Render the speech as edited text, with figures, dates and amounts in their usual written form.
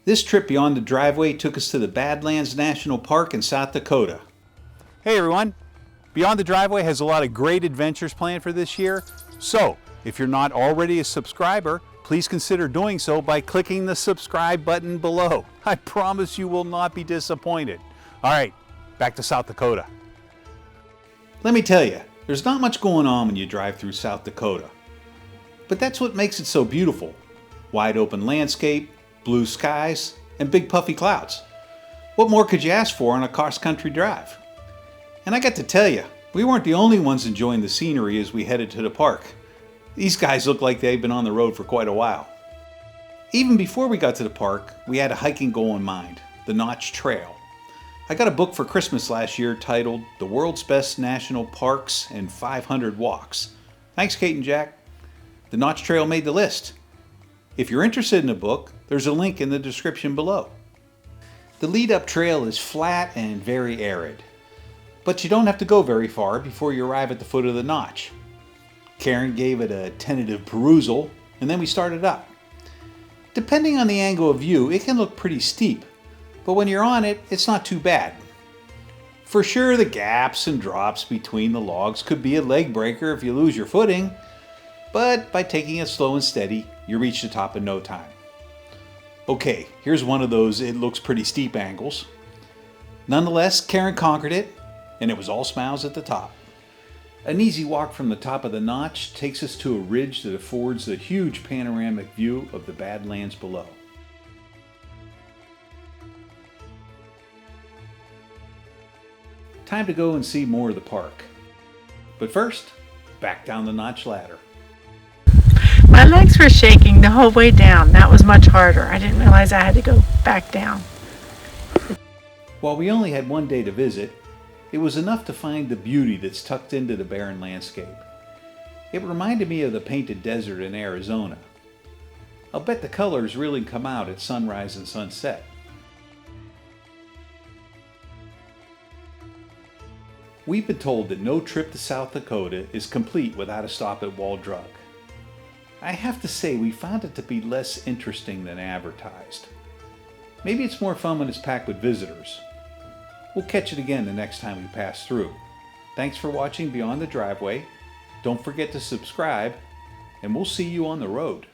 This trip beyond the driveway took us to the Badlands National Park in South Dakota. Hey everyone! Beyond the Driveway has a lot of great adventures planned for this year. So, if you're not already a subscriber, please consider doing so by clicking the subscribe button below. I promise you will not be disappointed. All right, back to South Dakota. Let me tell you, there's not much going on when you drive through South Dakota. But that's what makes it so beautiful. Wide open landscape, blue skies, and big puffy clouds. What more could you ask for on a cross-country drive? And I got to tell you, we weren't the only ones enjoying the scenery as we headed to the park. These guys look like they've been on the road for quite a while. Even before we got to the park, we had a hiking goal in mind, the Notch Trail. I got a book for Christmas last year titled The World's Best National Parks and 500 Walks. Thanks, Kate and Jack. The Notch Trail made the list. If you're interested in the book, there's a link in the description below. The lead-up trail is flat and very arid, but you don't have to go very far before you arrive at the foot of the notch. Karen gave it a tentative perusal, and then we started up. Depending on the angle of view, it can look pretty steep, but when you're on it, it's not too bad. For sure, the gaps and drops between the logs could be a leg breaker if you lose your footing, but by taking it slow and steady, you reach the top in no time. Okay, here's one of those it looks pretty steep angles. Nonetheless, Karen conquered it, and it was all smiles at the top. An easy walk from the top of the notch takes us to a ridge that affords a huge panoramic view of the Badlands below. Time to go and see more of the park. But first, back down the notch ladder. My legs were shaking the whole way down. That was much harder. I didn't realize I had to go back down. While we only had one day to visit, it was enough to find the beauty that's tucked into the barren landscape. It reminded me of the painted desert in Arizona. I'll bet the colors really come out at sunrise and sunset. We've been told that no trip to South Dakota is complete without a stop at Wall Drug. I have to say we found it to be less interesting than advertised. Maybe it's more fun when it's packed with visitors. We'll catch it again the next time we pass through. Thanks for watching Beyond the Driveway. Don't forget to subscribe, and we'll see you on the road.